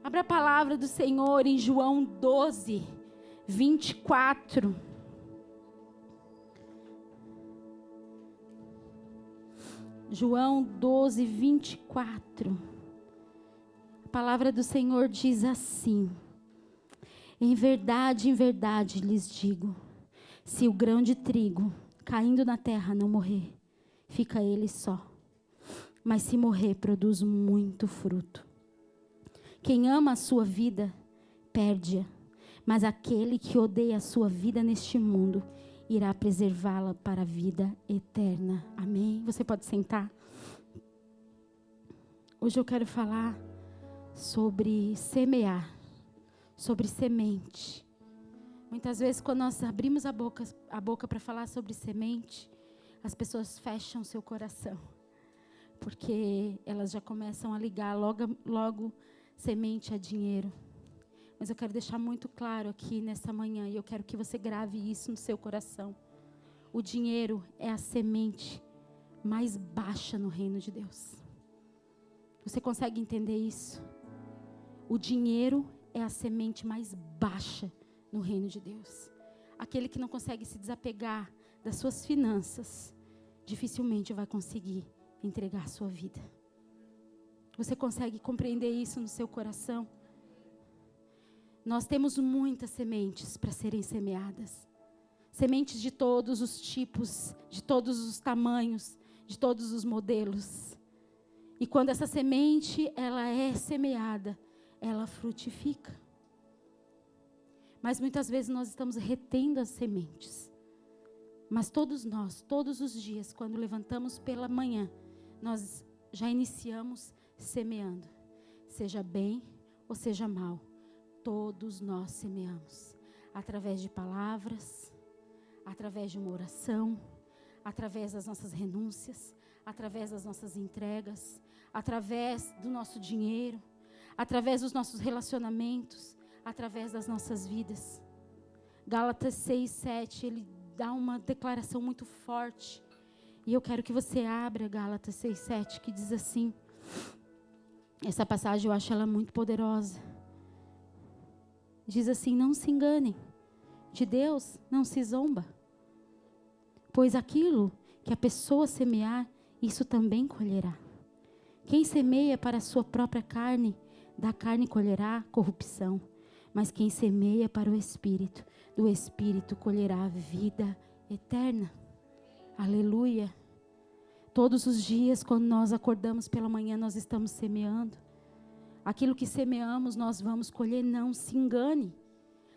Abra a palavra do Senhor em João 12, 24. João 12, 24. A palavra do Senhor diz assim: em verdade lhes digo, se o grão de trigo caindo na terra não morrer, fica ele só. Mas se morrer, produz muito fruto. Quem ama a sua vida, perde-a. Mas aquele que odeia a sua vida neste mundo, irá preservá-la para a vida eterna. Amém? Você pode sentar. Hoje eu quero falar sobre semear, sobre semente. Muitas vezes, quando nós abrimos a boca para falar sobre semente, as pessoas fecham seu coração, porque elas já começam a ligar logo semente a dinheiro. Mas eu quero deixar muito claro aqui nessa manhã, e eu quero que você grave isso no seu coração. O dinheiro é a semente mais baixa no reino de Deus. Você consegue entender isso? O dinheiro é a semente mais baixa no reino de Deus. Aquele que não consegue se desapegar das suas finanças, dificilmente vai conseguir entregar a sua vida. Você consegue compreender isso no seu coração? Nós temos muitas sementes para serem semeadas. Sementes de todos os tipos, de todos os tamanhos, de todos os modelos. E quando essa semente ela é semeada, ela frutifica. Mas muitas vezes nós estamos retendo as sementes. Mas todos nós, todos os dias, quando levantamos pela manhã, nós já iniciamos semeando. Seja bem ou seja mal, todos nós semeamos. Através de palavras, através de uma oração, através das nossas renúncias, através das nossas entregas, através do nosso dinheiro, através dos nossos relacionamentos, através das nossas vidas. Gálatas 6, 7, ele dá uma declaração muito forte. E eu quero que você abra Gálatas 6, 7, que diz assim. Essa passagem eu acho ela muito poderosa. Diz assim: não se enganem, de Deus não se zomba. Pois aquilo que a pessoa semear, isso também colherá. Quem semeia para a sua própria carne, da carne colherá corrupção. Mas quem semeia para o Espírito, do Espírito colherá vida eterna. Aleluia. Todos os dias, quando nós acordamos pela manhã, nós estamos semeando. Aquilo que semeamos, nós vamos colher. Não se engane.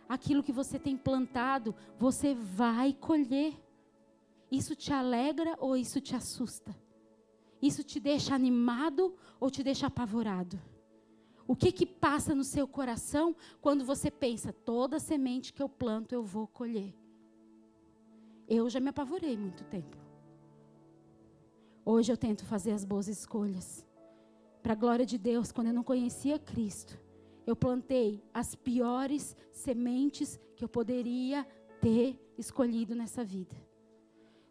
Aquilo que você tem plantado, você vai colher. Isso te alegra ou isso te assusta? Isso te deixa animado ou te deixa apavorado? O que passa no seu coração quando você pensa, toda semente que eu planto eu vou colher? Eu já me apavorei muito tempo. Hoje eu tento fazer as boas escolhas. Para a glória de Deus, quando eu não conhecia Cristo, eu plantei as piores sementes que eu poderia ter escolhido nessa vida.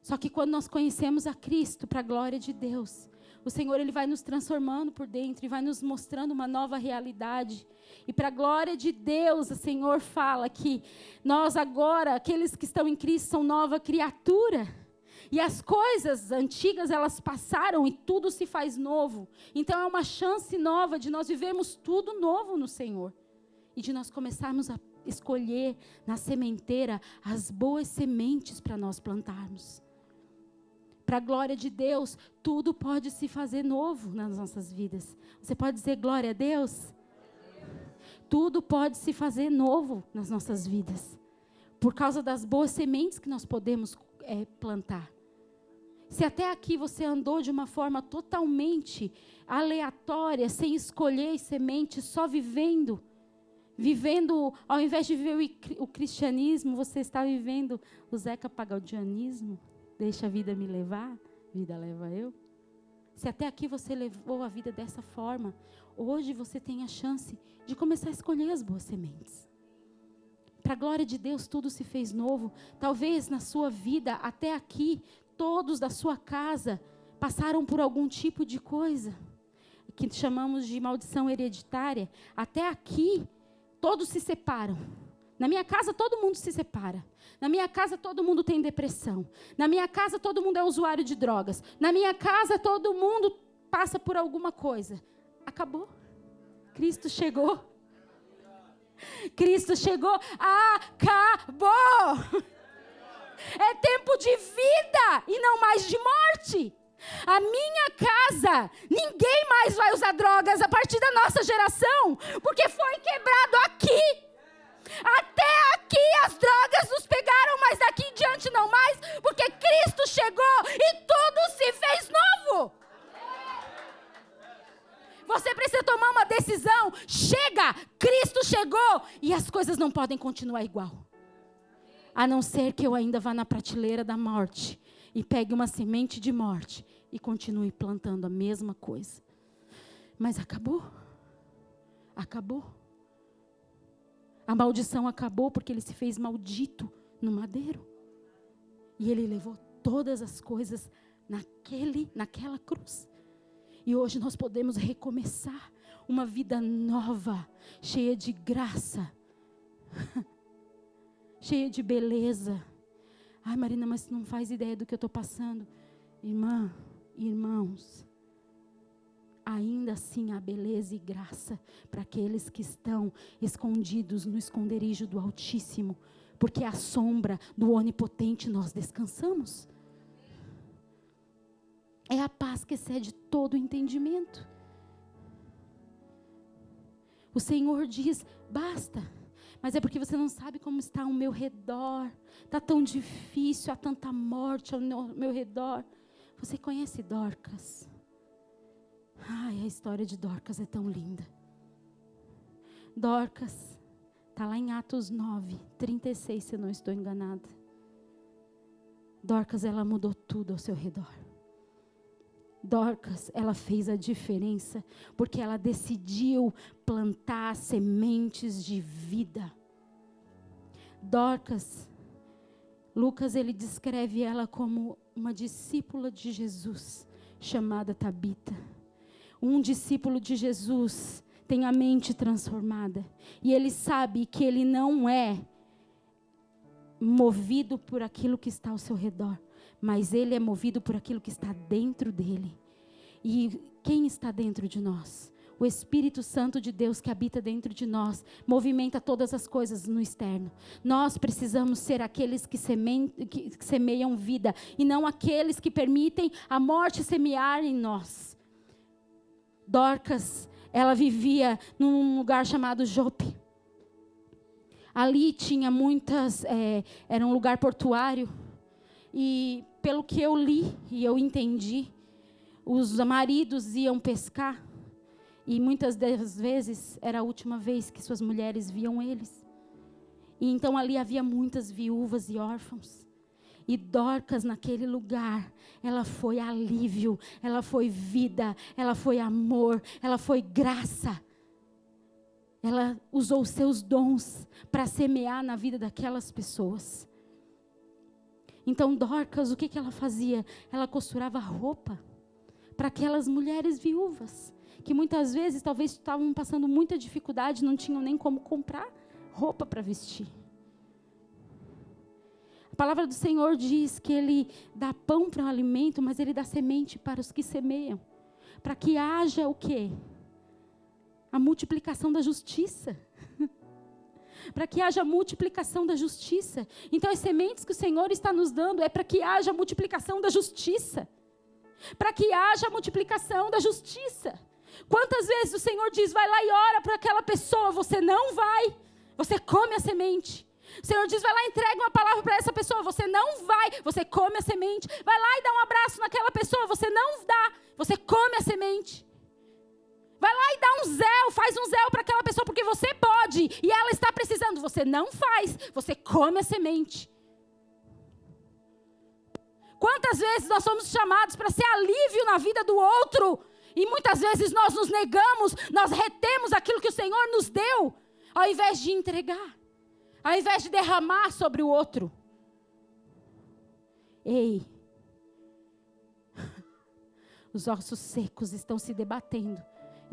Só que quando nós conhecemos a Cristo, para a glória de Deus, o Senhor ele vai nos transformando por dentro e vai nos mostrando uma nova realidade. E para a glória de Deus, o Senhor fala que nós agora, aqueles que estão em Cristo, são nova criatura. E as coisas antigas, elas passaram e tudo se faz novo. Então é uma chance nova de nós vivermos tudo novo no Senhor. E de nós começarmos a escolher na sementeira as boas sementes para nós plantarmos. Para a glória de Deus, tudo pode se fazer novo nas nossas vidas. Você pode dizer glória a Deus? Tudo pode se fazer novo nas nossas vidas. Por causa das boas sementes que nós podemos plantar. Se até aqui você andou de uma forma totalmente aleatória, sem escolher sementes, só vivendo, ao invés de viver o cristianismo, você está vivendo o Zeca Pagodismo. Deixa a vida me levar, vida leva eu. Se até aqui você levou a vida dessa forma, hoje você tem a chance de começar a escolher as boas sementes. Para a glória de Deus, tudo se fez novo. Talvez na sua vida, até aqui, todos da sua casa passaram por algum tipo de coisa. que chamamos de maldição hereditária, até aqui, todos se separam. Na minha casa, todo mundo se separa. Na minha casa, todo mundo tem depressão. Na minha casa, todo mundo é usuário de drogas. Na minha casa, todo mundo passa por alguma coisa. Acabou. Cristo chegou. Cristo chegou. Acabou. É tempo de vida e não mais de morte. A minha casa, ninguém mais vai usar drogas a partir da nossa geração, porque foi quebrado aqui. Até aqui as drogas nos pegaram, mas daqui em diante não mais, porque Cristo chegou e tudo se fez novo. Você precisa tomar uma decisão. Chega, Cristo chegou e as coisas não podem continuar igual. A não ser que eu ainda vá na prateleira da morte e pegue uma semente de morte e continue plantando a mesma coisa. Mas acabou. Acabou. A maldição acabou porque ele se fez maldito no madeiro. E ele levou todas as coisas naquela cruz. E hoje nós podemos recomeçar uma vida nova, cheia de graça, cheia de beleza. Ai, Marina, mas você não faz ideia do que eu estou passando. Irmã, irmãos, ainda assim há beleza e graça para aqueles que estão escondidos no esconderijo do Altíssimo, porque à sombra do Onipotente nós descansamos. É a paz que excede todo o entendimento. O Senhor diz, basta, mas é porque você não sabe como está ao meu redor. Está tão difícil, há tanta morte ao meu redor. Você conhece Dorcas? Ai, a história de Dorcas é tão linda. Dorcas, está lá em Atos 9, 36, se eu não estou enganada. Dorcas, ela mudou tudo ao seu redor. Dorcas, ela fez a diferença, porque ela decidiu plantar sementes de vida. Dorcas, Lucas, ele descreve ela como uma discípula de Jesus, chamada Tabita. Um discípulo de Jesus tem a mente transformada, e ele sabe que ele não é movido por aquilo que está ao seu redor, mas ele é movido por aquilo que está dentro dele. E quem está dentro de nós? O Espírito Santo de Deus que habita dentro de nós, movimenta todas as coisas no externo. Nós precisamos ser aqueles que semeiam vida, e não aqueles que permitem a morte semear em nós. Dorcas, ela vivia num lugar chamado Jope. Ali tinha era um lugar portuário. E pelo que eu li e eu entendi, os maridos iam pescar. E muitas das vezes era a última vez que suas mulheres viam eles. E então ali havia muitas viúvas e órfãos. E Dorcas naquele lugar, ela foi alívio, ela foi vida, ela foi amor, ela foi graça. Ela usou os seus dons para semear na vida daquelas pessoas. Então Dorcas, o que ela fazia? Ela costurava roupa para aquelas mulheres viúvas, que muitas vezes talvez estavam passando muita dificuldade, não tinham nem como comprar roupa para vestir. A palavra do Senhor diz que Ele dá pão para o alimento, mas Ele dá semente para os que semeiam. Para que haja o quê? A multiplicação da justiça. Para que haja multiplicação da justiça. Então as sementes que o Senhor está nos dando é para que haja multiplicação da justiça. Para que haja multiplicação da justiça. Quantas vezes o Senhor diz, vai lá e ora para aquela pessoa, você não vai, você come a semente. O Senhor diz, vai lá e entrega uma palavra para essa pessoa, você não vai, você come a semente. Vai lá e dá um abraço naquela pessoa, você não dá, você come a semente. Vai lá e dá um zelo, faz um zelo para aquela pessoa, porque você pode, e ela está precisando, você não faz, você come a semente. Quantas vezes nós somos chamados para ser alívio na vida do outro, e muitas vezes nós nos negamos, nós retemos aquilo que o Senhor nos deu, ao invés de entregar, ao invés de derramar sobre o outro. Ei, os ossos secos estão se debatendo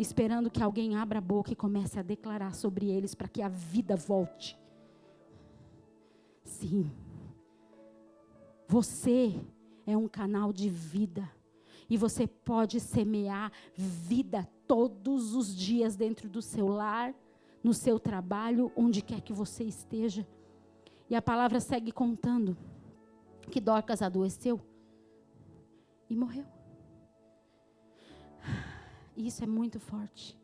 esperando que alguém abra a boca e comece a declarar sobre eles para que a vida volte. Sim. Você é um canal de vida. E você pode semear vida todos os dias dentro do seu lar, no seu trabalho, onde quer que você esteja. E a palavra segue contando que Dorcas adoeceu e morreu. E isso é muito forte.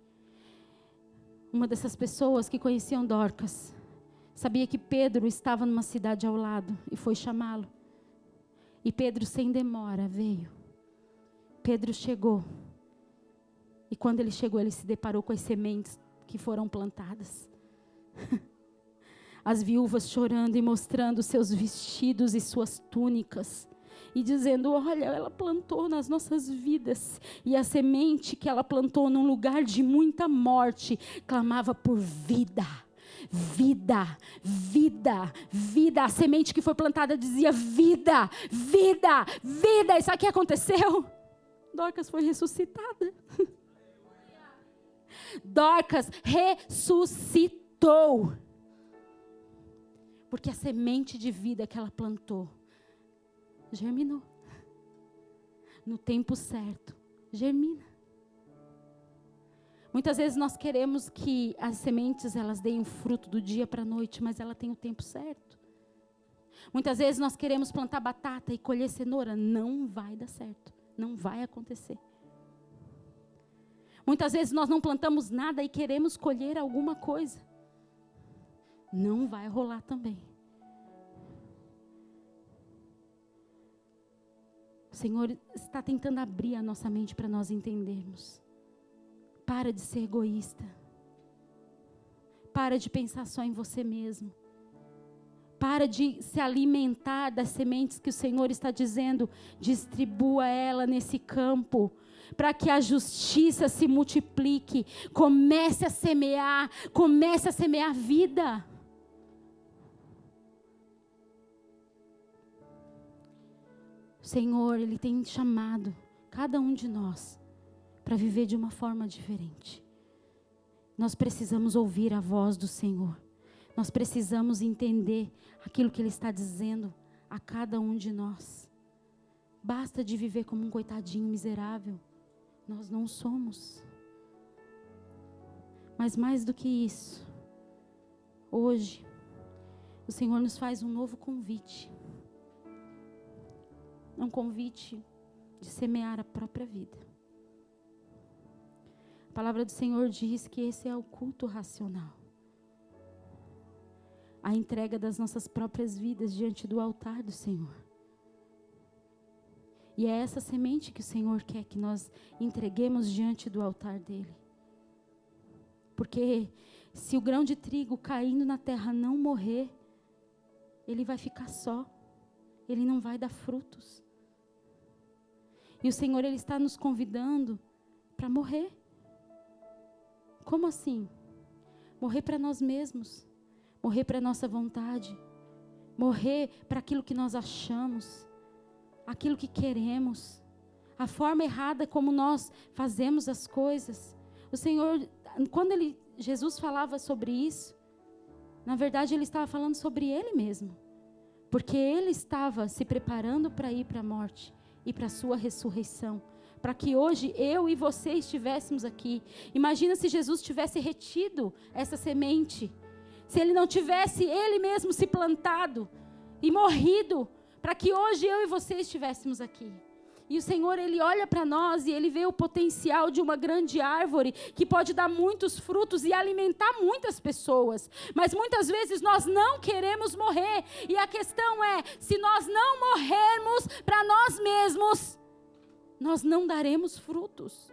Uma dessas pessoas que conheciam Dorcas sabia que Pedro estava numa cidade ao lado e foi chamá-lo. E Pedro, sem demora, veio. Pedro chegou. E quando ele chegou, ele se deparou com as sementes que foram plantadas. As viúvas chorando e mostrando seus vestidos e suas túnicas. E dizendo, olha, ela plantou nas nossas vidas. E a semente que ela plantou num lugar de muita morte, clamava por vida. Vida, vida, vida. A semente que foi plantada dizia vida, vida, vida. E sabe o que aconteceu? Dorcas foi ressuscitada. Dorcas ressuscitou. Porque a semente de vida que ela plantou germinou. No tempo certo, germina. Muitas vezes nós queremos que as sementes elas deem fruto do dia para a noite, mas ela tem o tempo certo. Muitas vezes nós queremos plantar batata e colher cenoura, não vai dar certo, não vai acontecer. Muitas vezes nós não plantamos nada e queremos colher alguma coisa, não vai rolar também. O Senhor está tentando abrir a nossa mente para nós entendermos. Para de ser egoísta. Para de pensar só em você mesmo. Para de se alimentar das sementes que o Senhor está dizendo. Distribua ela nesse campo. Para que a justiça se multiplique. Comece a semear vida. O Senhor, Ele tem chamado cada um de nós para viver de uma forma diferente. Nós precisamos ouvir a voz do Senhor. Nós precisamos entender aquilo que Ele está dizendo a cada um de nós. Basta de viver como um coitadinho miserável. Nós não somos. Mas mais do que isso, hoje, o Senhor nos faz um novo convite. Um convite de semear a própria vida. A palavra do Senhor diz que esse é o culto racional. A entrega das nossas próprias vidas diante do altar do Senhor. E é essa semente que o Senhor quer que nós entreguemos diante do altar dEle. Porque se o grão de trigo caindo na terra não morrer, ele vai ficar só. Ele não vai dar frutos. E o Senhor, Ele está nos convidando para morrer. Como assim? Morrer para nós mesmos. Morrer para a nossa vontade. Morrer para aquilo que nós achamos. Aquilo que queremos. A forma errada como nós fazemos as coisas. O Senhor, quando Jesus falava sobre isso, na verdade Ele estava falando sobre Ele mesmo. Porque Ele estava se preparando para ir para a morte. E para a sua ressurreição, para que hoje eu e você estivéssemos aqui. Imagina se Jesus tivesse retido essa semente, se Ele não tivesse Ele mesmo se plantado e morrido, para que hoje eu e você estivéssemos aqui. E o Senhor, Ele olha para nós e Ele vê o potencial de uma grande árvore que pode dar muitos frutos e alimentar muitas pessoas. Mas muitas vezes nós não queremos morrer. E a questão é, se nós não morrermos para nós mesmos, nós não daremos frutos.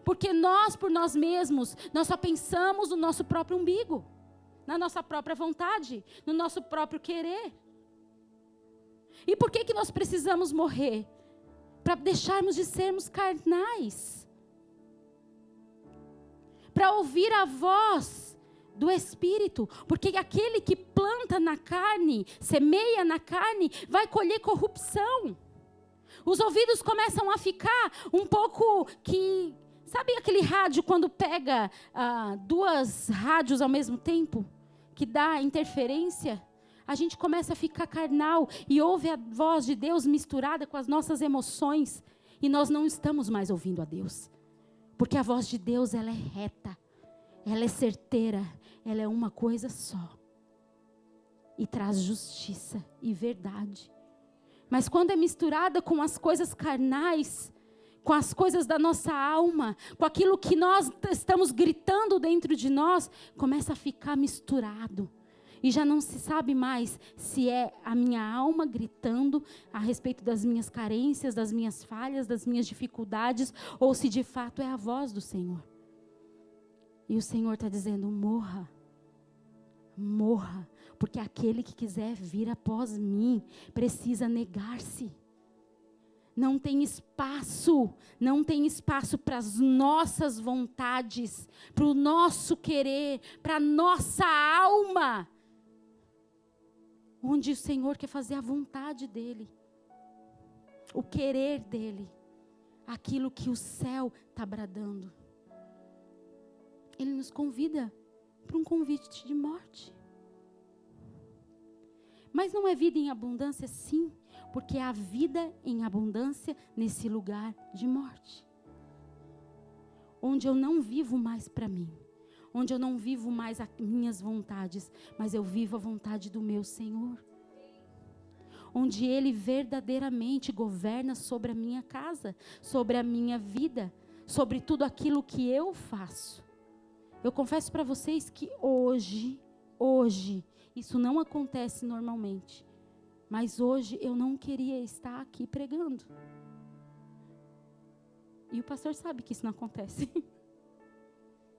Porque nós, por nós mesmos, nós só pensamos no nosso próprio umbigo, na nossa própria vontade, no nosso próprio querer. E por que nós precisamos morrer? Para deixarmos de sermos carnais. Para ouvir a voz do Espírito. Porque aquele que planta na carne, semeia na carne, vai colher corrupção. Os ouvidos começam a ficar um pouco que Sabe aquele rádio quando pega 2 rádios ao mesmo tempo? Que dá interferência? A gente começa a ficar carnal e ouve a voz de Deus misturada com as nossas emoções. E nós não estamos mais ouvindo a Deus. Porque a voz de Deus, ela é reta. Ela é certeira. Ela é uma coisa só. E traz justiça e verdade. Mas quando é misturada com as coisas carnais, com as coisas da nossa alma, com aquilo que nós estamos gritando dentro de nós, começa a ficar misturado. E já não se sabe mais se é a minha alma gritando a respeito das minhas carências, das minhas falhas, das minhas dificuldades, ou se de fato é a voz do Senhor. E o Senhor está dizendo, morra, morra, porque aquele que quiser vir após mim, precisa negar-se. Não tem espaço para as nossas vontades, para o nosso querer, para a nossa alma. Onde o Senhor quer fazer a vontade dEle, o querer dEle, aquilo que o céu está bradando. Ele nos convida para um convite de morte. Mas não é vida em abundância, sim, porque há vida em abundância nesse lugar de morte. Onde eu não vivo mais para mim. Onde eu não vivo mais as minhas vontades, mas eu vivo a vontade do meu Senhor. Onde Ele verdadeiramente governa sobre a minha casa, sobre a minha vida, sobre tudo aquilo que eu faço. Eu confesso para vocês que hoje, isso não acontece normalmente. Mas hoje eu não queria estar aqui pregando. E o pastor sabe que isso não acontece.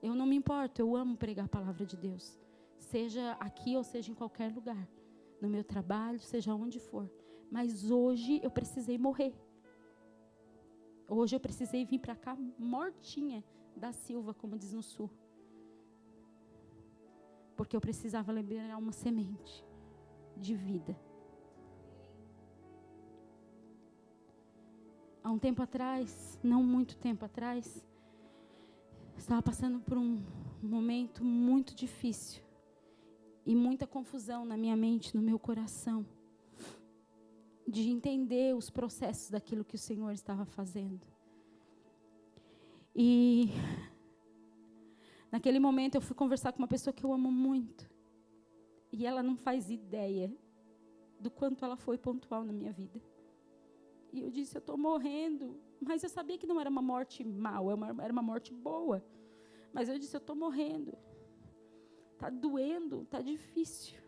Eu não me importo, eu amo pregar a palavra de Deus. Seja aqui ou seja em qualquer lugar. No meu trabalho, seja onde for. Mas hoje eu precisei morrer. Hoje eu precisei vir para cá mortinha da Silva, como diz no sul. Porque eu precisava liberar uma semente de vida. Há um tempo atrás, não muito tempo atrás, estava passando por um momento muito difícil. E muita confusão na minha mente, no meu coração. De entender os processos daquilo que o Senhor estava fazendo. E naquele momento eu fui conversar com uma pessoa que eu amo muito. E ela não faz ideia do quanto ela foi pontual na minha vida. E eu disse, eu estou morrendo. Mas eu sabia que não era uma morte mal, era uma morte boa. Mas eu disse, eu estou morrendo. Está doendo, está difícil.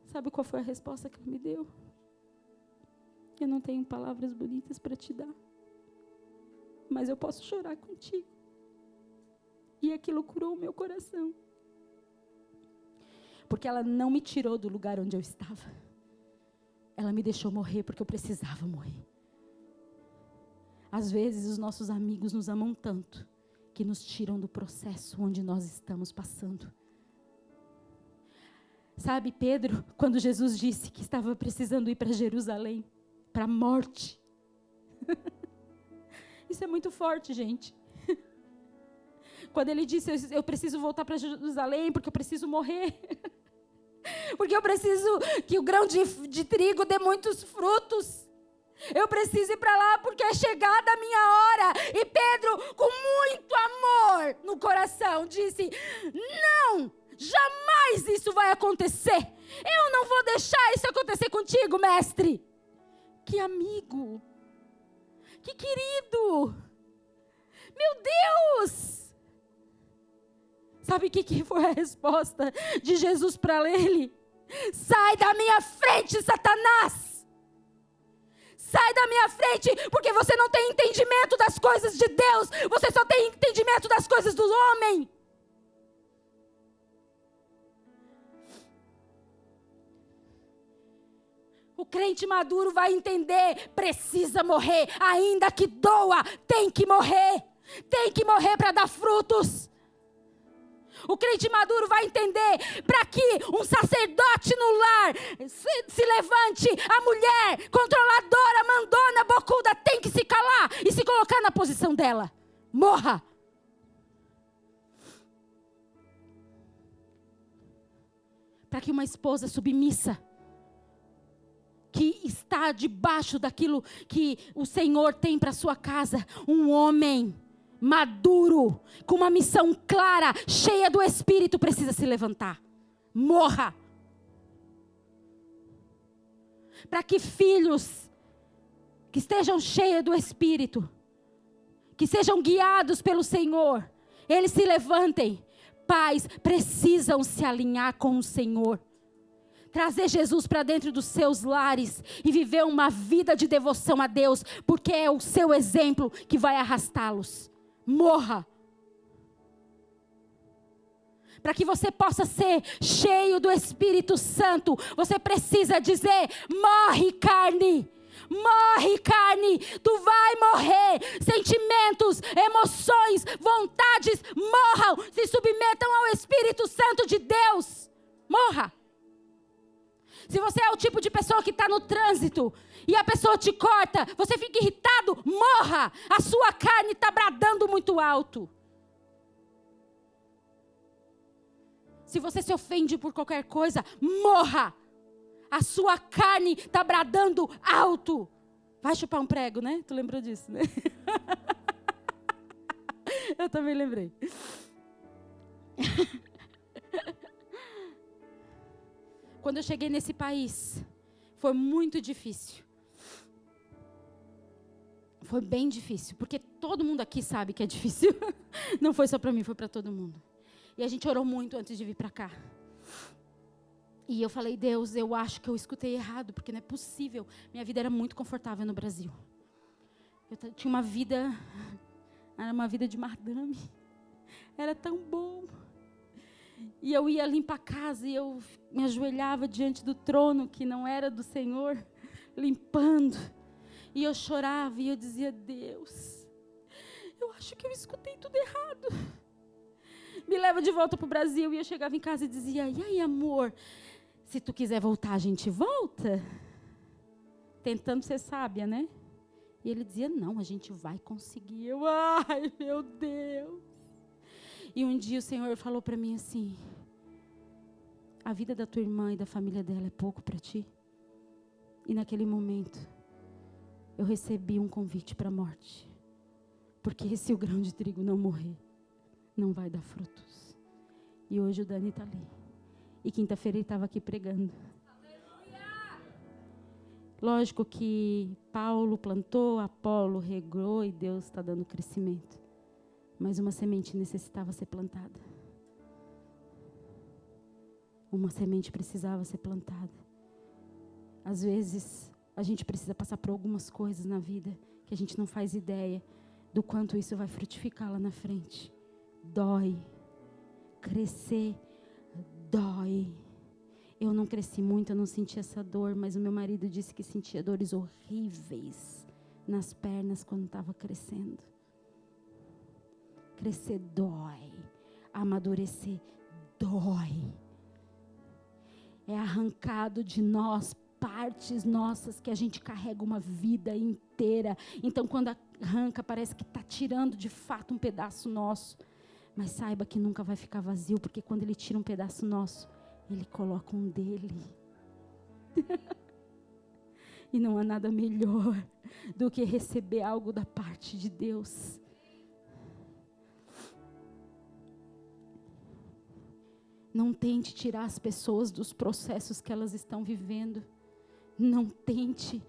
Sabe qual foi a resposta que ela me deu? Eu não tenho palavras bonitas para te dar. Mas eu posso chorar contigo. E aquilo curou o meu coração. Porque ela não me tirou do lugar onde eu estava. Ela me deixou morrer porque eu precisava morrer. Às vezes os nossos amigos nos amam tanto que nos tiram do processo onde nós estamos passando. Sabe, Pedro, quando Jesus disse que estava precisando ir para Jerusalém, para a morte. Isso é muito forte, gente. Quando ele disse, eu preciso voltar para Jerusalém porque eu preciso morrer. Porque eu preciso que o grão de trigo dê muitos frutos. Eu preciso ir para lá porque é chegada a minha hora. E Pedro, com muito amor no coração, disse, não, jamais isso vai acontecer. Eu não vou deixar isso acontecer contigo, mestre. Que amigo. Que querido. Meu Deus. Sabe o que foi a resposta de Jesus para ele? Sai da minha frente, Satanás! Sai da minha frente, porque você não tem entendimento das coisas de Deus. Você só tem entendimento das coisas do homem. O crente maduro vai entender, precisa morrer, ainda que doa, tem que morrer. Tem que morrer para dar frutos. O crente maduro vai entender, para que um sacerdote no lar se levante, a mulher controladora, mandona, bocuda, tem que se calar e se colocar na posição dela. Morra! Para que uma esposa submissa, que está debaixo daquilo que o Senhor tem para sua casa, um homem maduro, com uma missão clara, cheia do Espírito, precisa se levantar. Morra! Para que filhos que estejam cheios do Espírito, que sejam guiados pelo Senhor, eles se levantem. Pais precisam se alinhar com o Senhor, trazer Jesus para dentro dos seus lares e viver uma vida de devoção a Deus, porque é o seu exemplo que vai arrastá-los. Morra! Para que você possa ser cheio do Espírito Santo, você precisa dizer: morre, carne! Morre, carne! Tu vai morrer! Sentimentos, emoções, vontades, morram! Se submetam ao Espírito Santo de Deus! Morra! Se você é o tipo de pessoa que está no trânsito e a pessoa te corta, você fica irritado, morra! A sua carne está bradando muito alto. Se você se ofende por qualquer coisa, morra! A sua carne está bradando alto. Vai chupar um prego, né? Tu lembrou disso, né? Eu também lembrei. Quando eu cheguei nesse país, foi muito difícil. Foi bem difícil, porque todo mundo aqui sabe que é difícil. Não foi só para mim, foi para todo mundo. E a gente orou muito antes de vir para cá. E eu falei: Deus, eu acho que eu escutei errado, porque não é possível. Minha vida era muito confortável no Brasil. Eu tinha uma vida, era uma vida de madame. Era tão bom. E eu ia limpar a casa e eu me ajoelhava diante do trono, que não era do Senhor, limpando. E eu chorava e eu dizia: Deus, eu acho que eu escutei tudo errado. Me leva de volta para o Brasil. E eu chegava em casa e dizia: e aí, amor, se tu quiser voltar, a gente volta? Tentando ser sábia, né? E ele dizia: não, a gente vai conseguir. Eu: ai, meu Deus. E um dia o Senhor falou para mim assim: a vida da tua irmã e da família dela é pouco para ti? E naquele momento, eu recebi um convite para a morte. Porque se o grão de trigo não morrer, não vai dar frutos. E hoje o Dani está ali. E quinta-feira ele estava aqui pregando. Lógico que Paulo plantou, Apolo regou e Deus está dando crescimento. Mas uma semente necessitava ser plantada. Uma semente precisava ser plantada. Às vezes, a gente precisa passar por algumas coisas na vida que a gente não faz ideia do quanto isso vai frutificar lá na frente. Dói. Crescer dói. Eu não cresci muito, eu não senti essa dor, mas o meu marido disse que sentia dores horríveis nas pernas quando estava crescendo. Crescer dói. Amadurecer dói. É arrancado de nós partes nossas que a gente carrega uma vida inteira. Então, quando arranca, parece que está tirando de fato um pedaço nosso. Mas saiba que nunca vai ficar vazio, porque quando Ele tira um pedaço nosso, Ele coloca um dele. E não há nada melhor do que receber algo da parte de Deus. Não tente tirar as pessoas dos processos que elas estão vivendo. Não tente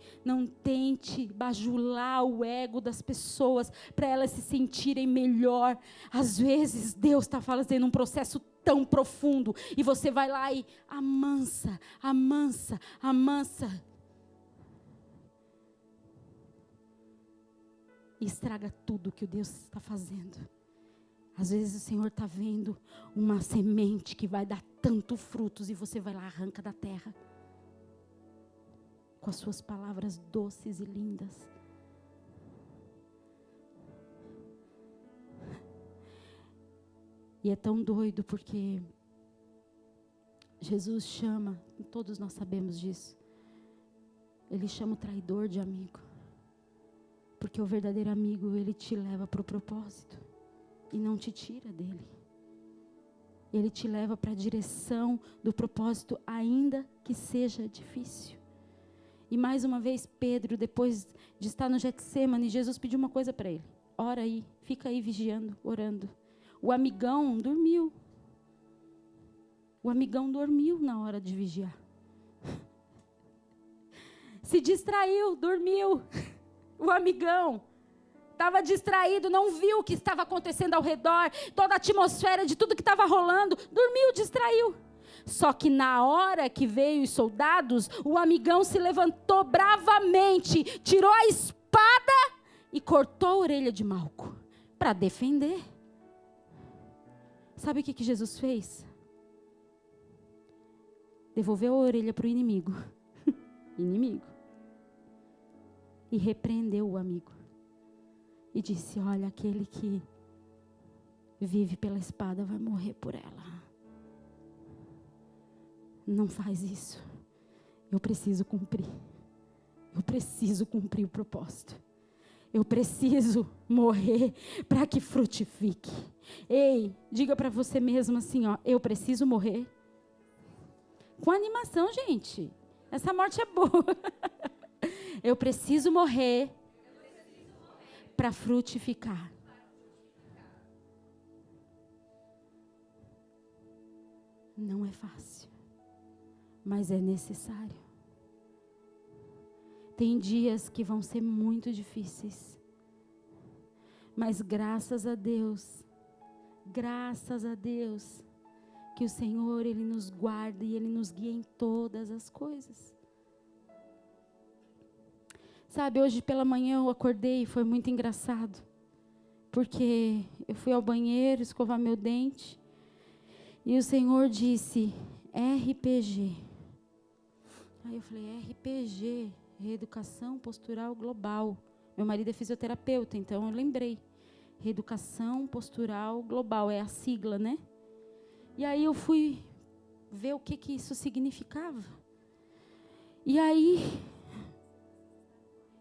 bajular o ego das pessoas para elas se sentirem melhor. Às vezes Deus está fazendo um processo tão profundo e você vai lá e amansa. E estraga tudo que o Deus está fazendo. Às vezes o Senhor está vendo uma semente que vai dar tanto frutos e você vai lá e arranca da terra. Com as suas palavras doces e lindas. E é tão doido porque Jesus chama, todos nós sabemos disso, Ele chama o traidor de amigo. Porque o verdadeiro amigo, ele te leva para o propósito e não te tira dele. Ele te leva para a direção do propósito, ainda que seja difícil. E mais uma vez, Pedro, depois de estar no Getsêmani, Jesus pediu uma coisa para ele. Ora aí, fica aí vigiando, orando. O amigão dormiu. O amigão dormiu na hora de vigiar. Se distraiu, dormiu. O amigão estava distraído, não viu o que estava acontecendo ao redor, toda a atmosfera de tudo que estava rolando, dormiu, distraiu. Só que na hora que veio os soldados, o amigão se levantou bravamente, tirou a espada e cortou a orelha de Malco para defender. Sabe o que Jesus fez? Devolveu a orelha para o inimigo. Inimigo. E repreendeu o amigo. E disse, olha, aquele que vive pela espada vai morrer por ela. Não faz isso. Eu preciso cumprir. Eu preciso cumprir o propósito. Eu preciso morrer para que frutifique. Ei, diga para você mesmo assim, ó, eu preciso morrer. Com animação, gente. Essa morte é boa. Eu preciso morrer para frutificar. Não é fácil, mas é necessário. Tem dias que vão ser muito difíceis, mas graças a Deus, que o Senhor, Ele nos guarda e Ele nos guia em todas as coisas. Sabe, hoje pela manhã eu acordei e foi muito engraçado, porque eu fui ao banheiro escovar meu dente, e o Senhor disse, RPG. Aí eu falei, RPG, Reeducação Postural Global. Meu marido é fisioterapeuta, então eu lembrei. Reeducação Postural Global, é a sigla, né? E aí eu fui ver o que isso significava. E aí,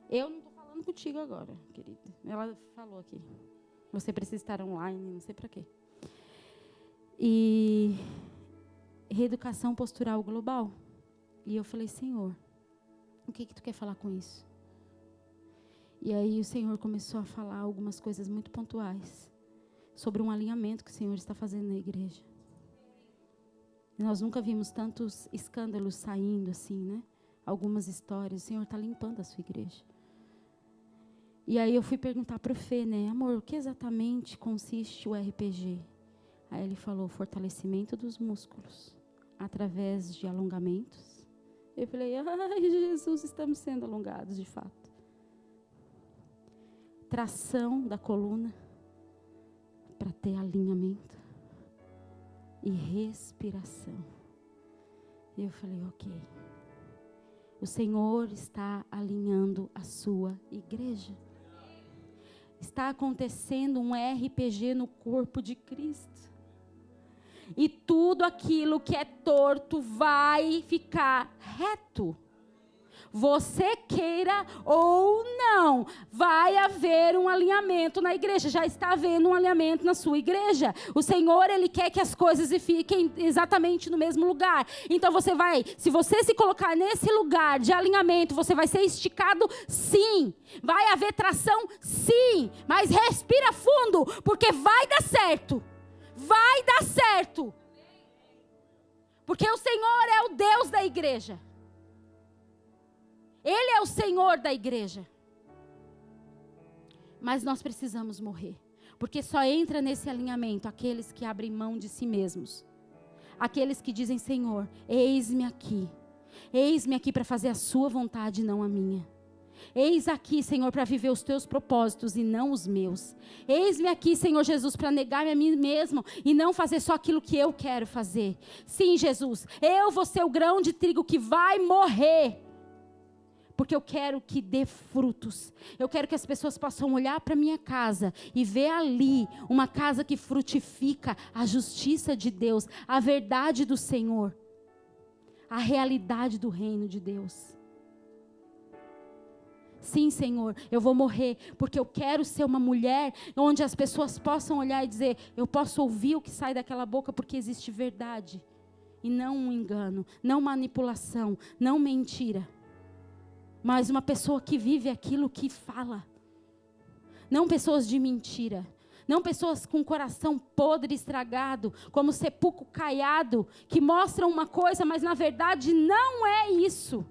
eu não estou falando contigo agora, querida. Ela falou aqui. Você precisa estar online, não sei para quê. E reeducação postural global. E eu falei, Senhor, o que tu quer falar com isso? E aí o Senhor começou a falar algumas coisas muito pontuais sobre um alinhamento que o Senhor está fazendo na igreja. Nós nunca vimos tantos escândalos saindo assim, né? Algumas histórias. O Senhor está limpando a sua igreja. E aí eu fui perguntar para o Fê, né? Amor, o que exatamente consiste o RPG? Aí ele falou, fortalecimento dos músculos, através de alongamentos. Eu falei, ai Jesus, estamos sendo alongados de fato. Tração da coluna, para ter alinhamento. E respiração. E eu falei, ok. O Senhor está alinhando a sua igreja. Está acontecendo um RPG no corpo de Cristo. E tudo aquilo que é torto vai ficar reto. Você queira ou não, vai haver um alinhamento na igreja. Já está havendo um alinhamento na sua igreja. O Senhor, Ele quer que as coisas fiquem exatamente no mesmo lugar. Então você vai, se você se colocar nesse lugar de alinhamento, você vai ser esticado, sim. Vai haver tração, sim. Mas respira fundo, porque vai dar certo. Vai dar certo. Porque o Senhor é o Deus da igreja. Ele é o Senhor da igreja. Mas nós precisamos morrer. Porque só entra nesse alinhamento aqueles que abrem mão de si mesmos. Aqueles que dizem, Senhor, eis-me aqui. Eis-me aqui para fazer a sua vontade e não a minha. Eis aqui, Senhor, para viver os teus propósitos e não os meus. Eis-me aqui, Senhor Jesus, para negar-me a mim mesmo e não fazer só aquilo que eu quero fazer. Sim, Jesus, eu vou ser o grão de trigo que vai morrer. Porque eu quero que dê frutos. Eu quero que as pessoas possam olhar para a minha casa e ver ali uma casa que frutifica a justiça de Deus, a verdade do Senhor, a realidade do reino de Deus. Sim, Senhor, eu vou morrer, porque eu quero ser uma mulher onde as pessoas possam olhar e dizer, eu posso ouvir o que sai daquela boca, porque existe verdade. E não um engano, não manipulação, não mentira. Mas uma pessoa que vive aquilo que fala. Não pessoas de mentira. Não pessoas com coração podre, estragado, como sepulcro caiado, que mostram uma coisa, mas na verdade não é isso.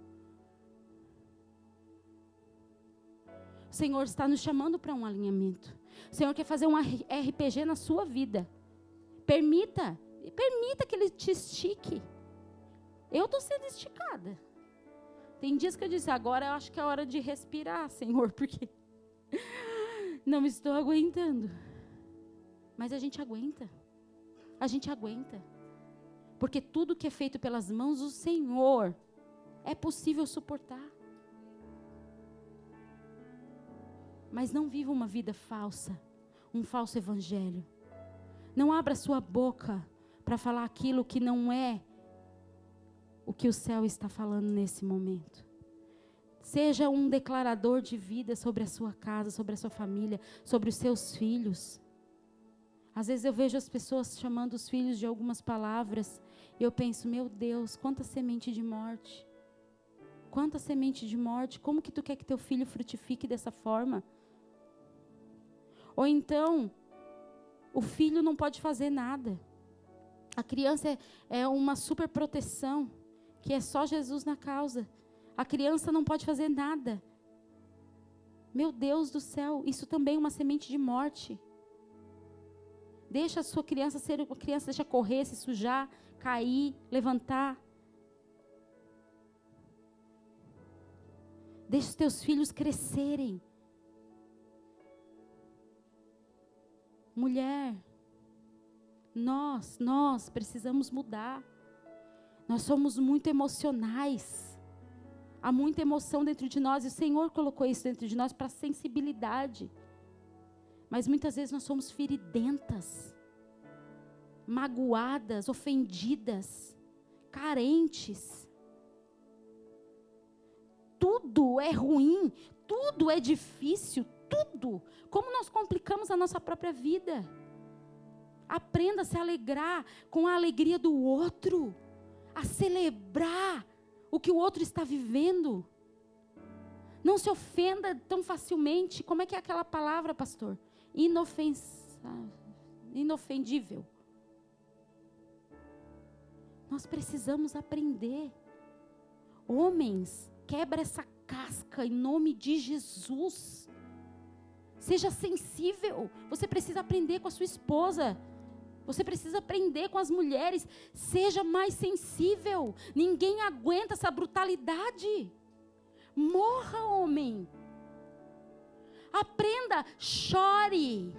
O Senhor está nos chamando para um alinhamento. O Senhor quer fazer um RPG na sua vida. Permita que Ele te estique. Eu estou sendo esticada. Tem dias que eu disse, agora eu acho que é hora de respirar, Senhor, porque não estou aguentando. Mas a gente aguenta. A gente aguenta. Porque tudo que é feito pelas mãos do Senhor é possível suportar. Mas não viva uma vida falsa, um falso evangelho. Não abra sua boca para falar aquilo que não é o que o céu está falando nesse momento. Seja um declarador de vida sobre a sua casa, sobre a sua família, sobre os seus filhos. Às vezes eu vejo as pessoas chamando os filhos de algumas palavras e eu penso, meu Deus, quanta semente de morte. Quanta semente de morte. Como que tu quer que teu filho frutifique dessa forma? Ou então, o filho não pode fazer nada. A criança é uma super proteção, que é só Jesus na causa. A criança não pode fazer nada. Meu Deus do céu, isso também é uma semente de morte. Deixa a sua criança ser uma criança, deixa correr, se sujar, cair, levantar. Deixa os teus filhos crescerem. Mulher, nós precisamos mudar. Nós somos muito emocionais. Há muita emoção dentro de nós e o Senhor colocou isso dentro de nós para sensibilidade. Mas muitas vezes nós somos feridentas, magoadas, ofendidas, carentes. Tudo é ruim, tudo é difícil, tudo. Como nós complicamos a nossa própria vida. Aprenda a se alegrar com a alegria do outro. A celebrar o que o outro está vivendo. Não se ofenda tão facilmente. Como é que é aquela palavra, pastor? Inofendível. Nós precisamos aprender. Homens, quebra essa casca em nome de Jesus. Seja sensível. Você precisa aprender com a sua esposa. Você precisa aprender com as mulheres. Seja mais sensível. Ninguém aguenta essa brutalidade. Morra, homem. Aprenda, chore.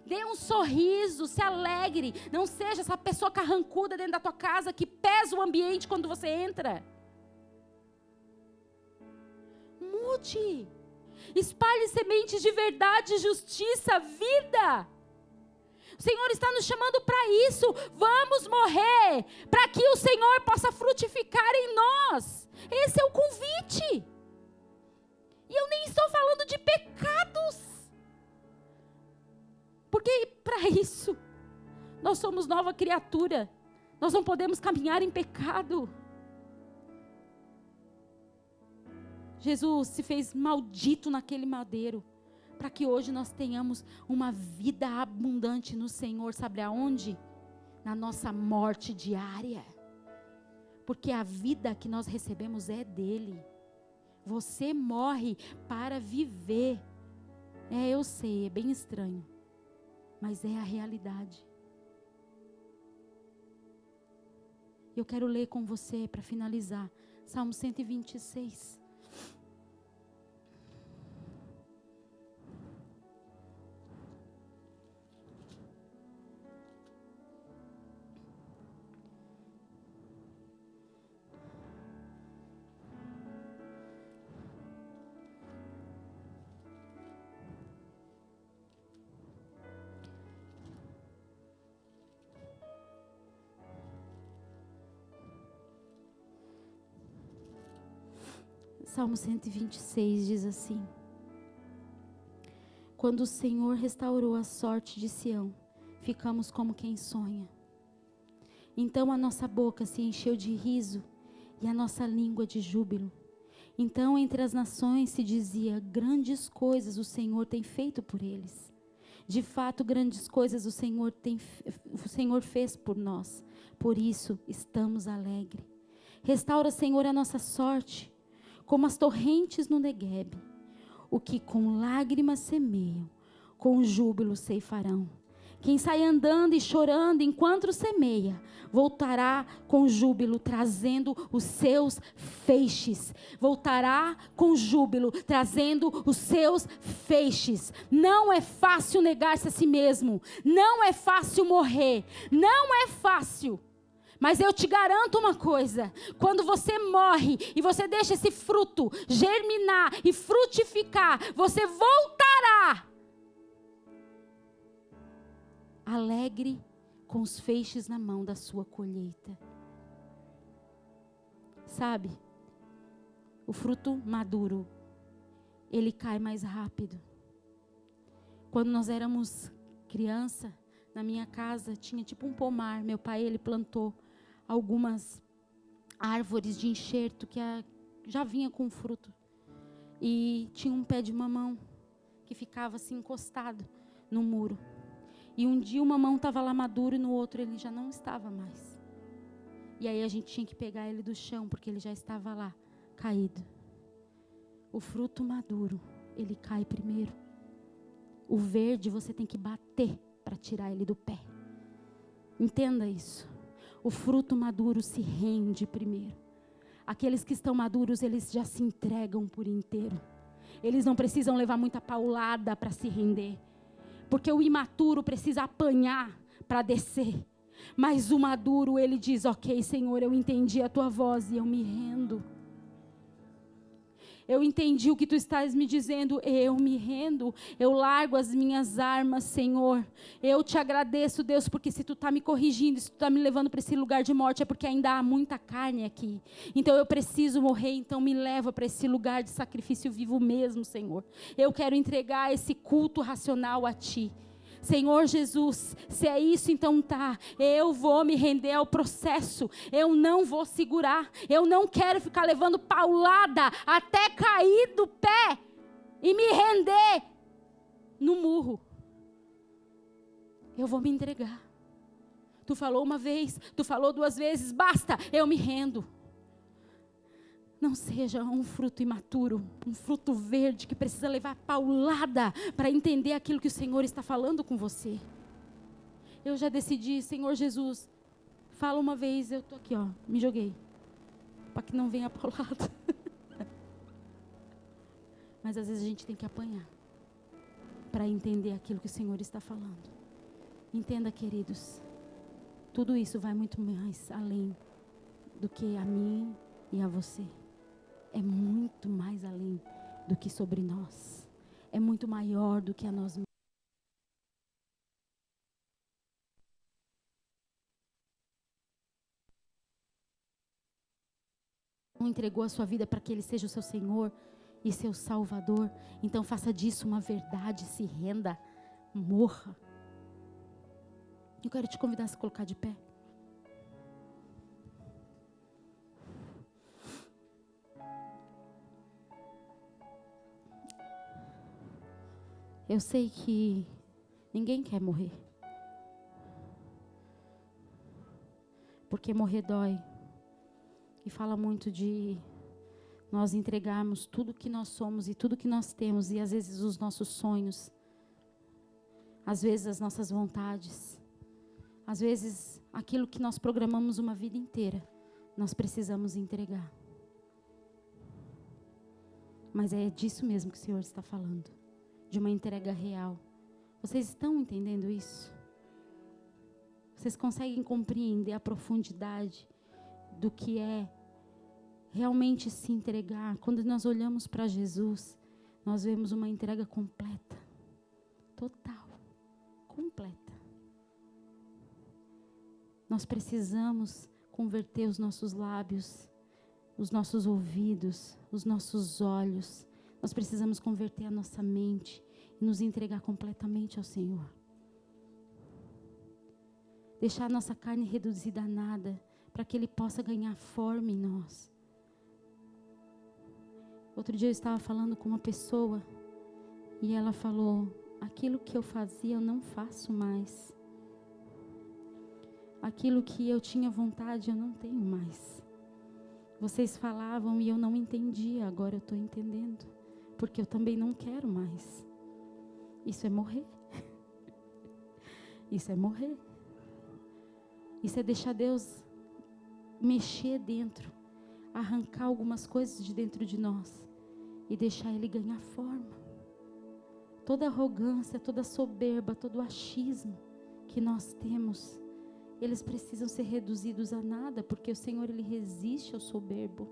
Dê um sorriso, se alegre. Não seja essa pessoa carrancuda dentro da tua casa que pesa o ambiente quando você entra. Mude. Espalhe sementes de verdade, justiça, vida. O Senhor está nos chamando para isso. Vamos morrer para que o Senhor possa frutificar em nós. Esse é o convite. E eu nem estou falando de pecados. Porque para isso nós somos nova criatura. Nós não podemos caminhar em pecado. Jesus se fez maldito naquele madeiro, para que hoje nós tenhamos uma vida abundante no Senhor, sabe aonde? Na nossa morte diária. Porque a vida que nós recebemos é dele. Você morre para viver. Eu sei, é bem estranho, mas é a realidade. Eu quero ler com você para finalizar, Salmo 126. Salmo 126 diz assim: quando o Senhor restaurou a sorte de Sião, ficamos como quem sonha. Então a nossa boca se encheu de riso e a nossa língua de júbilo. Então entre as nações se dizia: grandes coisas o Senhor tem feito por eles. De fato, grandes coisas o Senhor fez por nós. Por isso estamos alegres. Restaura, Senhor, a nossa sorte, como as torrentes no Neguebe. O que com lágrimas semeiam, com júbilo ceifarão. Quem sai andando e chorando enquanto semeia, voltará com júbilo, trazendo os seus feixes. Voltará com júbilo, trazendo os seus feixes. Não é fácil negar-se a si mesmo. Não é fácil morrer. Não é fácil. Mas eu te garanto uma coisa: quando você morre e você deixa esse fruto germinar e frutificar, você voltará alegre com os feixes na mão da sua colheita. Sabe, o fruto maduro, ele cai mais rápido. Quando nós éramos criança, na minha casa tinha tipo um pomar. Meu pai, ele plantou algumas árvores de enxerto que já vinha com fruto. E tinha um pé de mamão que ficava assim encostado no muro. E um dia o mamão estava lá maduro e no outro ele já não estava mais. E aí a gente tinha que pegar ele do chão, porque ele já estava lá, caído. O fruto maduro, ele cai primeiro. O verde você tem que bater para tirar ele do pé. Entenda isso. O fruto maduro se rende primeiro. Aqueles que estão maduros, eles já se entregam por inteiro. Eles não precisam levar muita paulada para se render. Porque o imaturo precisa apanhar para descer. Mas o maduro, ele diz: ok, Senhor, eu entendi a tua voz e eu me rendo. Eu entendi o que tu estás me dizendo, eu me rendo, eu largo as minhas armas, Senhor. Eu te agradeço, Deus, porque se tu está me corrigindo, se tu está me levando para esse lugar de morte, é porque ainda há muita carne aqui. Então eu preciso morrer, então me leva para esse lugar de sacrifício vivo mesmo, Senhor. Eu quero entregar esse culto racional a ti. Senhor Jesus, se é isso, então tá, eu vou me render ao processo, eu não vou segurar, eu não quero ficar levando paulada até cair do pé e me render no murro. Eu vou me entregar. Tu falou uma vez, tu falou duas vezes, basta, eu me rendo. Não seja um fruto imaturo, um fruto verde que precisa levar paulada para entender aquilo que o Senhor está falando com você. Eu já decidi, Senhor Jesus, fala uma vez, eu estou aqui, ó, me joguei, para que não venha paulada. Mas às vezes a gente tem que apanhar para entender aquilo que o Senhor está falando. Entenda, queridos, tudo isso vai muito mais além do que a mim e a você. É muito mais além do que sobre nós. É muito maior do que a nós mesmos. Não entregou a sua vida para que Ele seja o seu Senhor e seu Salvador. Então faça disso uma verdade, se renda, morra. Eu quero te convidar a se colocar de pé. Eu sei que ninguém quer morrer. Porque morrer dói. E fala muito de nós entregarmos tudo que nós somos e tudo que nós temos. E às vezes os nossos sonhos. Às vezes as nossas vontades. Às vezes aquilo que nós programamos uma vida inteira. Nós precisamos entregar. Mas é disso mesmo que o Senhor está falando. De uma entrega real. Vocês estão entendendo isso? Vocês conseguem compreender a profundidade do que é realmente se entregar? Quando nós olhamos para Jesus, nós vemos uma entrega completa. Total. Completa. Nós precisamos converter os nossos lábios os nossos ouvidos, os nossos olhos. Nós precisamos converter a nossa mente e nos entregar completamente ao Senhor. Deixar a nossa carne reduzida a nada, para que Ele possa ganhar forma em nós. Outro dia eu estava falando com uma pessoa e ela falou: aquilo que eu fazia eu não faço mais. Aquilo que eu tinha vontade eu não tenho mais. Vocês falavam e eu não entendia, agora eu estou entendendo. Porque eu também não quero mais. Isso é morrer. Isso é morrer. Isso é deixar Deus mexer dentro, arrancar algumas coisas de dentro de nós e deixar Ele ganhar forma. Toda arrogância, toda soberba, todo achismo que nós temos, eles precisam ser reduzidos a nada, porque o Senhor, Ele resiste ao soberbo.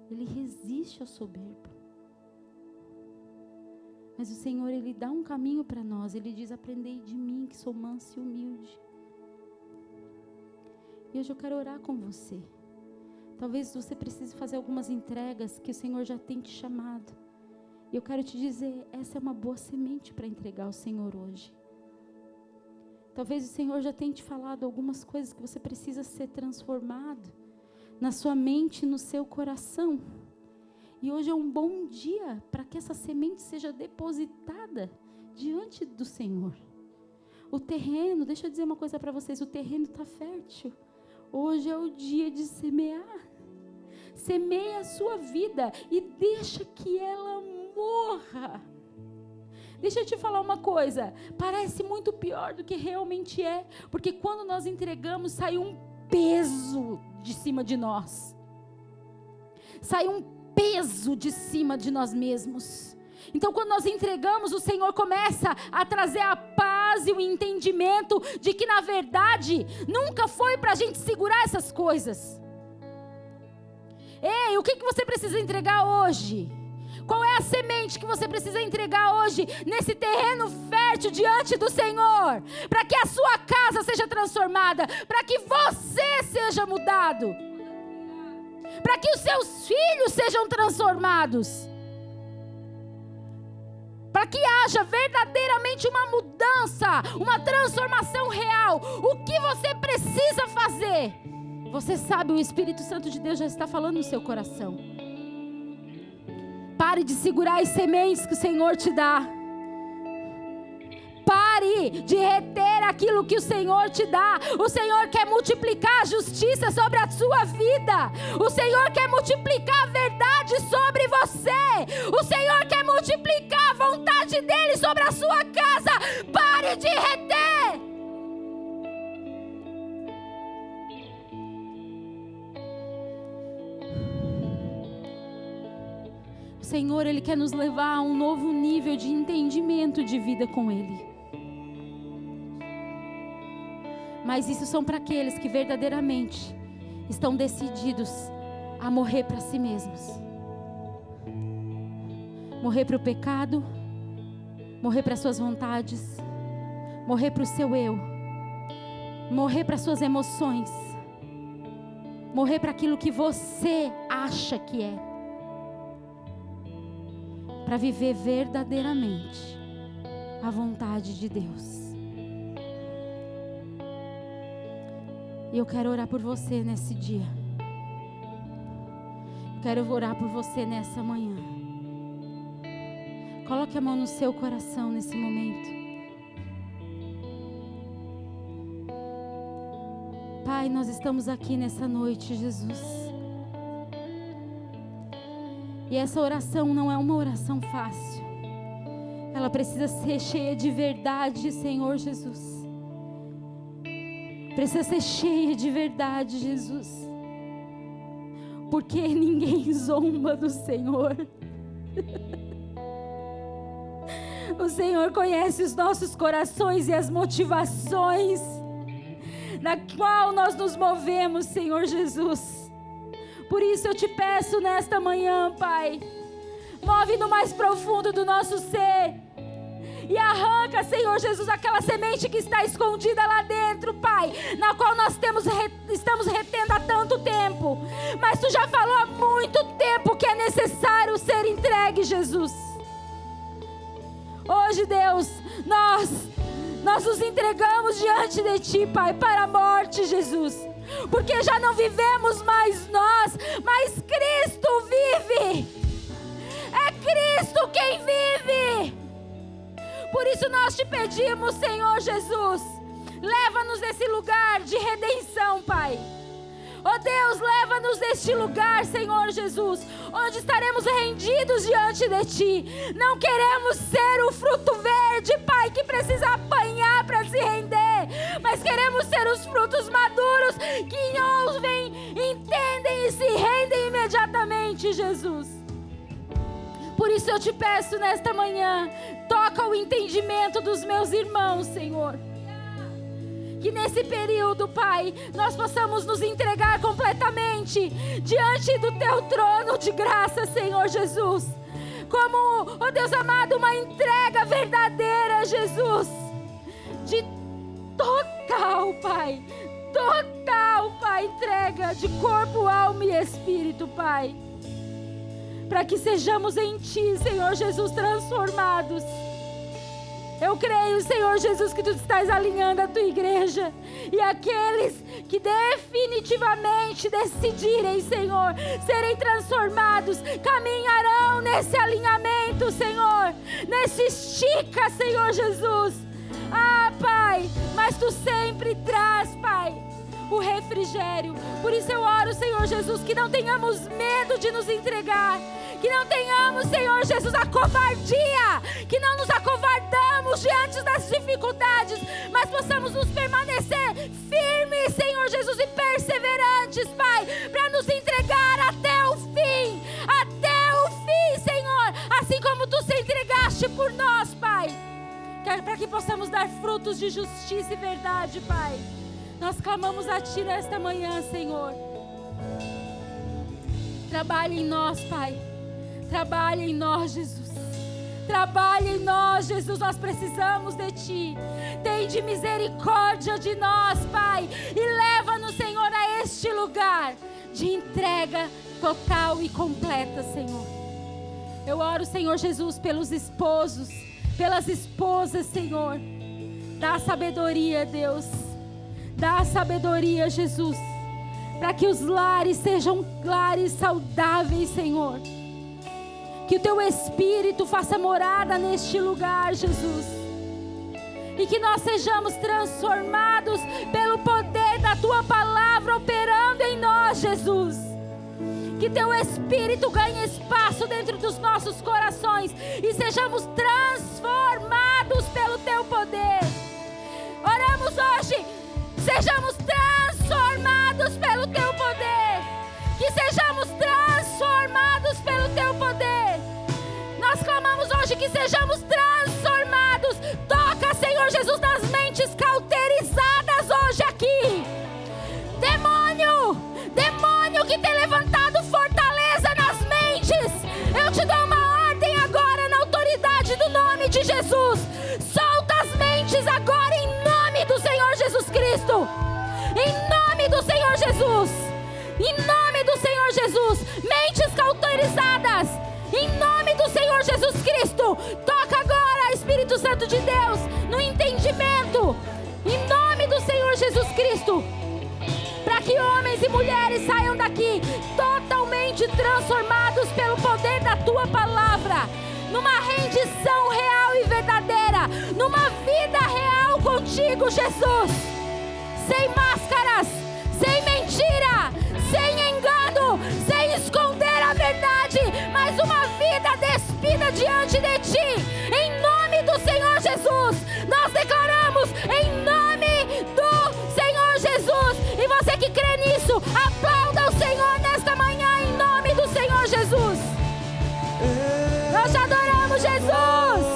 Ele resiste ao soberbo. Mas o Senhor, Ele dá um caminho para nós. Ele diz: aprendei de mim, que sou manso e humilde. E hoje eu quero orar com você. Talvez você precise fazer algumas entregas que o Senhor já tem te chamado. E eu quero te dizer, essa é uma boa semente para entregar ao Senhor hoje. Talvez o Senhor já tenha te falado algumas coisas que você precisa ser transformado na sua mente e no seu coração. E hoje é um bom dia para que essa semente seja depositada diante do Senhor. O terreno, deixa eu dizer uma coisa para vocês, o terreno está fértil. Hoje é o dia de semear. Semeia a sua vida e deixa que ela morra. Deixa eu te falar uma coisa, parece muito pior do que realmente é, porque quando nós entregamos, sai um peso de cima de nós. Sai um peso de cima de nós mesmos. Então, quando nós entregamos, o Senhor começa a trazer a paz e o entendimento de que, na verdade, nunca foi para a gente segurar essas coisas. Ei, o que você precisa entregar hoje? Qual é a semente que você precisa entregar hoje nesse terreno fértil diante do Senhor? Para que a sua casa seja transformada, para que você seja mudado, para que os seus filhos sejam transformados, para que haja verdadeiramente uma mudança, uma transformação real. O que você precisa fazer? Você sabe, o Espírito Santo de Deus já está falando no seu coração. Pare de segurar as sementes que o Senhor te dá. Pare de reter aquilo que o Senhor te dá. O Senhor quer multiplicar a justiça sobre a sua vida. O Senhor quer multiplicar a verdade sobre você. O Senhor quer multiplicar a vontade dEle sobre a sua casa. Pare de reter. O Senhor, Ele quer nos levar a um novo nível de entendimento de vida com Ele. Mas isso são para aqueles que verdadeiramente estão decididos a morrer para si mesmos. Morrer para o pecado, morrer para suas vontades, morrer para o seu eu, morrer para suas emoções, morrer para aquilo que você acha que é, para viver verdadeiramente a vontade de Deus. E eu quero orar por você nesse dia. Eu quero orar por você nessa manhã. Coloque a mão no seu coração nesse momento. Pai, nós estamos aqui nessa noite, Jesus. E essa oração não é uma oração fácil. Ela precisa ser cheia de verdade, Senhor Jesus. Precisa ser cheia de verdade, Jesus. Porque ninguém zomba do Senhor. O Senhor conhece os nossos corações e as motivações na qual nós nos movemos, Senhor Jesus. Por isso eu te peço nesta manhã, Pai, move no mais profundo do nosso ser e arranca, Senhor Jesus, aquela semente que está escondida lá dentro, Pai, na qual nós estamos retendo há tanto tempo. Mas Tu já falou há muito tempo que é necessário ser entregue, Jesus. Hoje, Deus, nós nos entregamos diante de Ti, Pai, para a morte, Jesus. Porque já não vivemos mais nós, mas Cristo vive. É Cristo quem vive. Por isso nós Te pedimos, Senhor Jesus, leva-nos nesse lugar de redenção, Pai. Oh Deus, leva-nos neste lugar, Senhor Jesus, onde estaremos rendidos diante de Ti. Não queremos ser o fruto verde, Pai, que precisa apanhar para se render, mas queremos ser os frutos maduros que ouvem, entendem e se rendem imediatamente, Jesus. Por isso eu Te peço nesta manhã, toca o entendimento dos meus irmãos, Senhor. Que nesse período, Pai, nós possamos nos entregar completamente diante do Teu trono de graça, Senhor Jesus. Como, oh Deus amado, uma entrega verdadeira, Jesus. De total, Pai. Total, Pai, entrega de corpo, alma e espírito, Pai. Para que sejamos em Ti, Senhor Jesus, transformados. Eu creio, Senhor Jesus, que Tu estás alinhando a Tua igreja. E aqueles que definitivamente decidirem, Senhor, serem transformados, caminharão nesse alinhamento, Senhor. Nesse estica, Senhor Jesus. Ah, Pai, mas Tu sempre traz, Pai, o refrigério. Por isso eu oro, Senhor Jesus, que não tenhamos medo de nos entregar. Que não tenhamos, Senhor Jesus, a covardia. Que não nos acovardamos diante das dificuldades, mas possamos nos permanecer firmes, Senhor Jesus, e perseverantes, Pai, para nos entregar até o fim. Até o fim, Senhor. Assim como Tu se entregaste por nós, Pai. Para que possamos dar frutos de justiça e verdade, Pai. Nós clamamos a Ti nesta manhã, Senhor. Trabalhe em nós, Pai. Trabalhe em nós, Jesus. Trabalhe em nós, Jesus. Nós precisamos de Ti. Tende misericórdia de nós, Pai. E leva-nos, Senhor, a este lugar de entrega total e completa, Senhor. Eu oro, Senhor Jesus, pelos esposos, pelas esposas, Senhor. Dá sabedoria, Deus. Dá sabedoria, Jesus, para que os lares sejam lares saudáveis, Senhor. Que o Teu Espírito faça morada neste lugar, Jesus. E que nós sejamos transformados pelo poder da Tua palavra operando em nós, Jesus. Que Teu Espírito ganhe espaço dentro dos nossos corações e sejamos transformados pelo Teu poder. Oramos hoje. Sejamos transformados pelo Teu poder. Que sejamos transformados pelo Teu poder. Nós clamamos hoje que sejamos transformados. Toca, Senhor Jesus, nas mentes cauterizadas hoje aqui. Demônio que tem levantado fortaleza nas mentes, eu Te dou uma ordem agora na autoridade do nome de Jesus. Solta as mentes agora em nome do Senhor Jesus Cristo. Em nome do Senhor Jesus. Em nome do Senhor Jesus. Mentes cauterizadas. Em nome do Senhor Jesus Cristo. Toca agora, Espírito Santo de Deus, no entendimento. Em nome do Senhor Jesus Cristo. Para que homens e mulheres saiam daqui totalmente transformados pelo poder da Tua palavra. Numa rendição real e verdadeira. Numa vida real contigo, Jesus. Sem máscaras, sem mentira, sem engano, sem esconder a verdade, mas uma vida despida diante de Ti. Em nome do Senhor Jesus, nós declaramos em nome do Senhor Jesus. E você que crê nisso, aplauda o Senhor nesta manhã em nome do Senhor Jesus. Nós te adoramos, Jesus.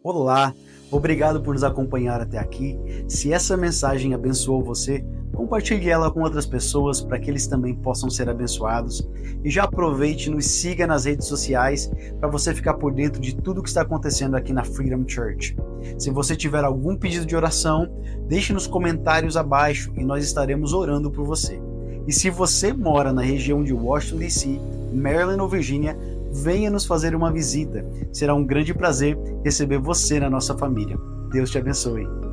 Olá, obrigado por nos acompanhar até aqui. Se essa mensagem abençoou você, Compartilhe ela com outras pessoas para que eles também possam ser abençoados. E já aproveite e nos siga nas redes sociais para você ficar por dentro de tudo que está acontecendo aqui na Freedom Church. Se você tiver algum pedido de oração, deixe nos comentários abaixo e nós estaremos orando por você. E se você mora na região de Washington DC, Maryland ou Virgínia, venha nos fazer uma visita. Será um grande prazer receber você na nossa família. Deus te abençoe.